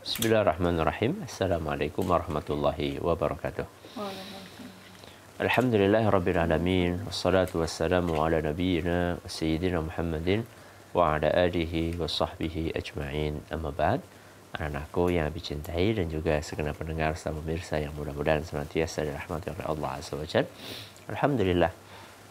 Bismillahirrahmanirrahim. Assalamualaikum warahmatullahi wabarakatuh. Alhamdulillahirabbil alamin wassalatu wassalamu ala nabiyyina sayyidina Muhammadin wa ala alihi wa sahbihi ajma'in. Amma ba'd. Anak-anakku yang dicintai dan juga segenap pendengar serta pemirsa yang mudah-mudahan senantiasa dirahmati oleh Allah Azza wa Jalla. Alhamdulillah,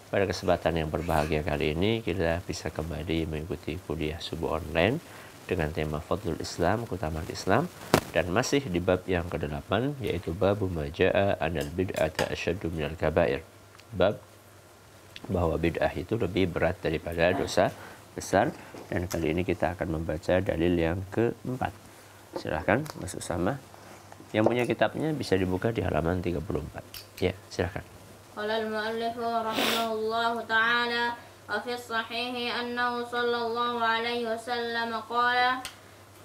pada kesempatan yang berbahagia kali ini kita bisa kembali mengikuti kuliah subuh online dengan tema Fadlul Islam, keutamaan Islam, dan masih di bab yang ke-8, yaitu bab maja'a anal bid'ata asyaddu minal kabair. Bab bahwa bid'ah itu lebih berat daripada dosa besar, dan kali ini kita akan membaca dalil yang ke-4. Silahkan Mas Usama. Yang punya kitabnya bisa dibuka di halaman 34. Ya, silahkan. Qala al-mu'allif rahimahullahu ta'ala wa fi sahihi annahu sallallahu alaihi wasallam qala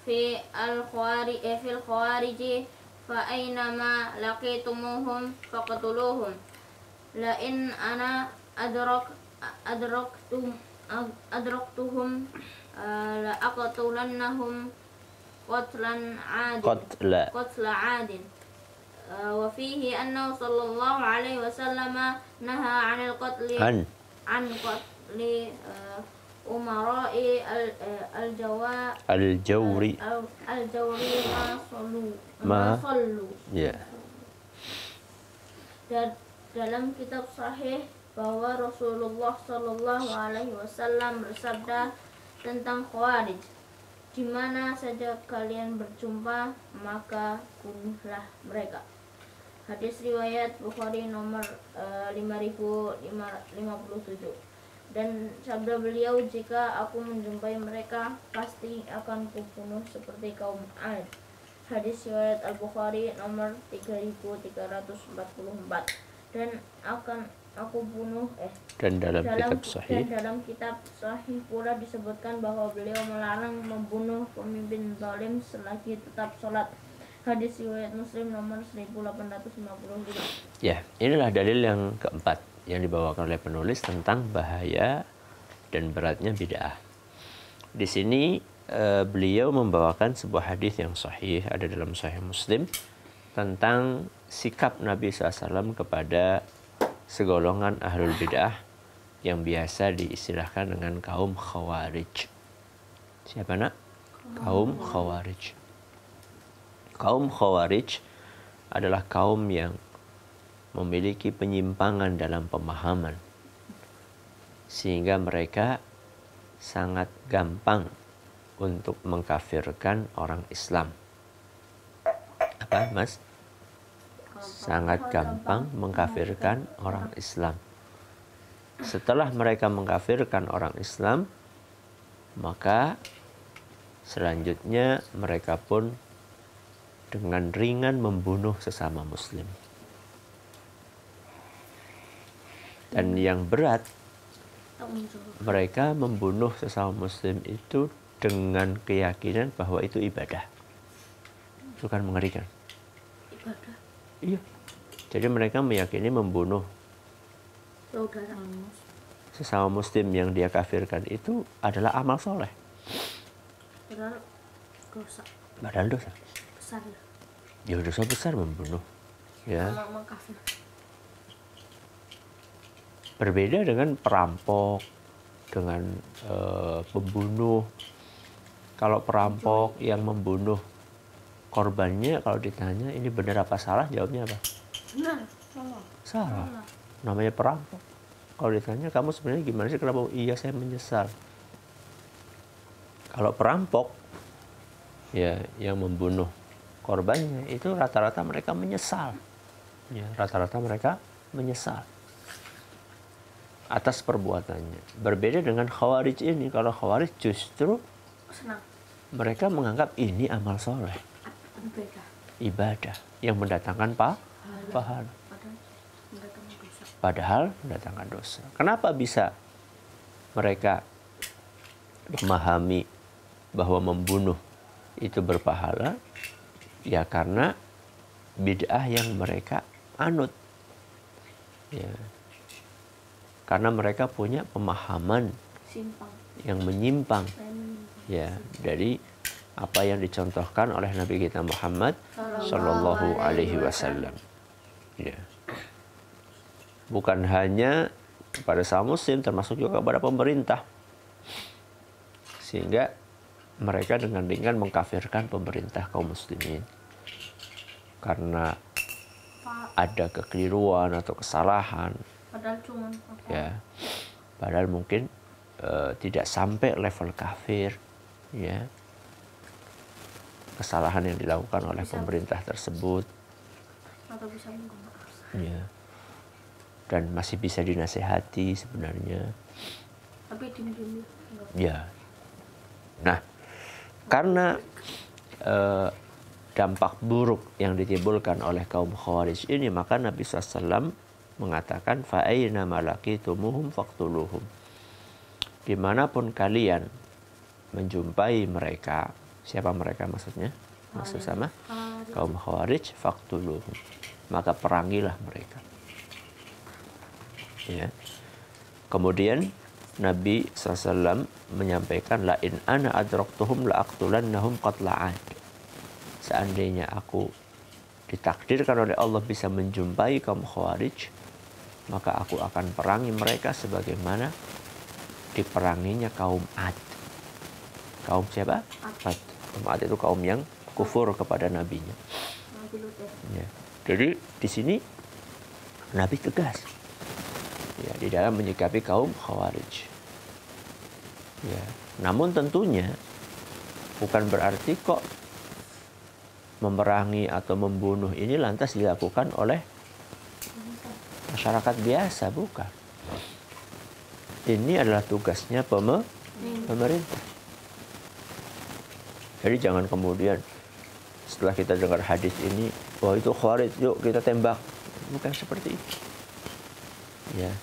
fi al-khawarij fa aynama laqitumuhum faqtuluhum la in ana adraktuhum la aqtulannahum qatla 'adin wa fihi annahu sallallahu alaihi wasallam naha 'anil qatli an qatli umara'i al-jawri ma sallu. Ya. Dan dalam kitab sahih bahwa Rasulullah sallallahu alaihi wasallam bersabda tentang Khawarij, di mana saja kalian berjumpa maka bunuhlah mereka. Hadis riwayat Bukhari nomor 5057. Dan sabda beliau, jika aku menjumpai mereka pasti akan kubunuh seperti kaum Ad. Hadis riwayat Al-Bukhari nomor 3344. Dan akan aku bunuh dan dalam kitab sahih pula disebutkan bahwa beliau melarang membunuh pemimpin zalim selagi tetap sholat. Hadis riwayat Muslim nomor 1855. Ya, inilah dalil yang keempat yang dibawakan oleh penulis tentang bahaya dan beratnya bid'ah. Di sini beliau membawakan sebuah hadis yang sahih, ada dalam Sahih Muslim, tentang sikap Nabi SAW kepada segolongan ahlul bid'ah yang biasa diistilahkan dengan kaum Khawarij. Siapa nak? Kaum Khawarij. Kaum Khawarij adalah kaum yang memiliki penyimpangan dalam pemahaman, sehingga mereka sangat gampang untuk mengkafirkan orang Islam. Apa, Mas? Sangat gampang mengkafirkan orang Islam. Setelah mereka mengkafirkan orang Islam, maka selanjutnya mereka pun dengan ringan membunuh sesama muslim. Dan yang berat, mereka membunuh sesama muslim itu dengan keyakinan bahwa itu ibadah. Itu kan mengerikan. Ibadah. Iya. Jadi mereka meyakini membunuh sesama muslim yang dia kafirkan itu adalah amal soleh. Padahal dosa. Besar. Ya, dosa besar membunuh. Ya. Berbeda dengan perampok, dengan pembunuh. Kalau perampok yang membunuh korbannya, kalau ditanya ini benar apa salah, jawabnya apa? Benar. Salah. Namanya perampok. Kalau ditanya kamu sebenarnya gimana sih, kenapa? Iya, saya menyesal. Kalau perampok ya yang membunuh korbannya itu rata-rata mereka menyesal. Ya, rata-rata mereka menyesal atas perbuatannya. Berbeda dengan Khawarij ini. Kalau Khawarij justru Senang. Mereka menganggap ini amal soleh, ibadah yang mendatangkan pahala. Padahal mendatangkan dosa. Kenapa bisa mereka memahami bahwa membunuh itu berpahala? Ya karena bid'ah yang mereka anut. Ya. Karena mereka punya pemahaman yang menyimpang. Ya, dari apa yang dicontohkan oleh Nabi kita Muhammad Sallallahu Alaihi Wasallam. Ya. Bukan hanya kepada sama muslim, termasuk juga kepada pemerintah. Sehingga mereka dengan ringan mengkafirkan pemerintah kaum muslimin. Karena ada kekeliruan atau kesalahan. Padahal cuma Ya. Padahal mungkin tidak sampai level kafir, ya. Kesalahan yang dilakukan oleh pemerintah tersebut, atau bisa menggunakan. ya. Dan masih bisa dinasehati sebenarnya. Tapi diem-diem. Ya. Nah, karena dampak buruk yang ditimbulkan oleh kaum Khawarij ini, maka Nabi SAW mengatakan fa'aina malakitumuhum faqtuluhum. Dimanapun kalian menjumpai mereka, siapa mereka maksudnya? Maksud sama kaum Khawarij, faqtuluhum, maka perangilah mereka. Ya. Kemudian Nabi SAW menyampaikan la in ana adraktuhum la aqtulannahum qatla'ad. Seandainya aku ditakdirkan oleh Allah bisa menjumpai kaum Khawarij, maka aku akan perangi mereka sebagaimana diperanginya kaum Ad. Kaum siapa? Ad. Kaum Ad itu kaum yang kufur kepada nabinya. Ya. Jadi di sini Nabi tegas, ya, di dalam menyikapi kaum Khawarij. Ya. Namun tentunya bukan berarti kok memerangi atau membunuh ini lantas dilakukan oleh masyarakat biasa, bukan. Ini adalah tugasnya pemerintah. Jadi jangan kemudian setelah kita dengar hadis ini, wah itu Khawarij, yuk kita tembak. Bukan seperti itu. Ya.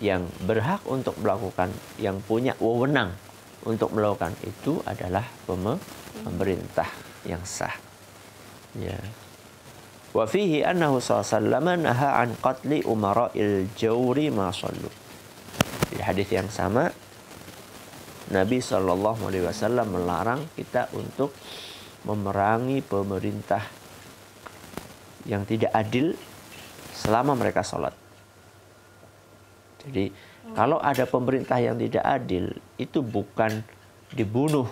Yang berhak untuk melakukan, yang punya wewenang untuk melakukan itu adalah pemerintah yang sah. Ya. Wa fihi annahu sallallahu naha an qatli umara'il jawri ma sallu. Di hadis yang sama, Nabi SAW melarang kita untuk memerangi pemerintah yang tidak adil selama mereka sholat. Jadi kalau ada pemerintah yang tidak adil, itu bukan dibunuh,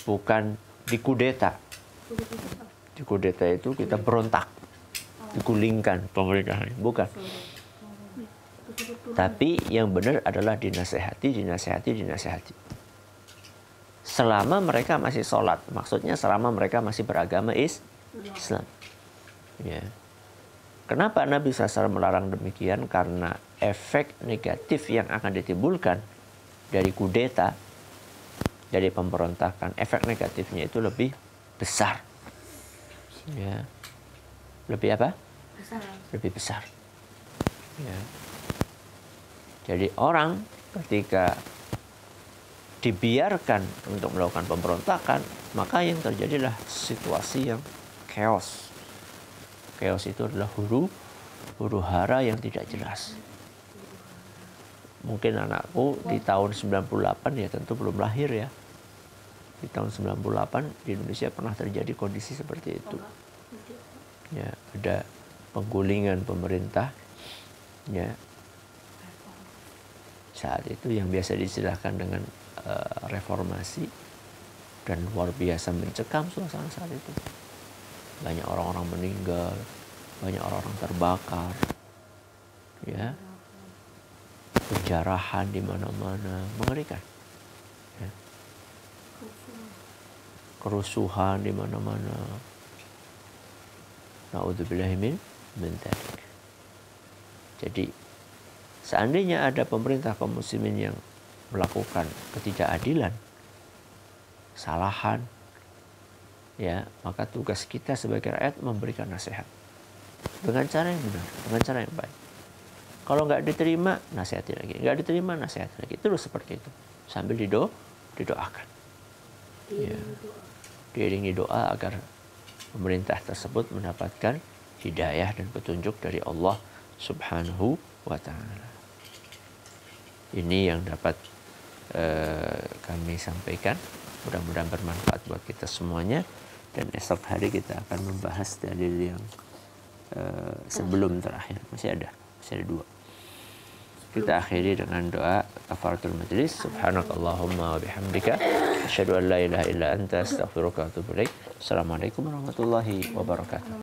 bukan dikudeta. Dikudeta itu kita berontak, digulingkan pemerintahan, bukan. Tapi yang benar adalah dinasehati. Selama mereka masih sholat, maksudnya selama mereka masih beragama Islam. Ya. Kenapa Nabi SAW melarang demikian? Karena efek negatif yang akan ditimbulkan dari kudeta, dari pemberontakan, efek negatifnya itu lebih besar. Ya. Lebih apa? Besar. Lebih besar. Ya. Jadi orang ketika dibiarkan untuk melakukan pemberontakan, maka yang terjadilah situasi yang chaos. Chaos itu adalah huru hara yang tidak jelas. Mungkin anakku di tahun 98 ya tentu belum lahir ya. Di tahun 98 di Indonesia pernah terjadi kondisi seperti itu. Ya, ada penggulingan pemerintah. Ya. Saat itu yang biasa diistilahkan dengan reformasi, dan luar biasa mencekam suasana saat itu. Banyak orang-orang meninggal, banyak orang-orang terbakar, ya, penjarahan di mana-mana, mengerikan. Ya. Kerusuhan di mana-mana. Na'udzubillahi min dzalik. Jadi seandainya ada pemerintah kaum muslimin yang melakukan ketidakadilan, kesalahan, ya, maka tugas kita sebagai rakyat memberikan nasihat dengan cara yang benar, dengan cara yang baik. Kalau nggak diterima, nasihati lagi. Nggak diterima, nasihati lagi. Terus seperti itu sambil didoakan. Ya. Diiringi doa agar pemerintah tersebut mendapatkan hidayah dan petunjuk dari Allah Subhanahu wa ta'ala. Ini yang dapat kami sampaikan Mudah-mudahan bermanfaat buat kita semuanya. Dan esok hari kita akan membahas dalil yang sebelum terakhir. Masih ada 2. Kita akhiri dengan doa kafaratul majlis. Subhanakallahumma wa bihamdika asyhadu an la ilaha illa anta astaghfiruka wa atubu ilaik. Assalamualaikum warahmatullahi wabarakatuh.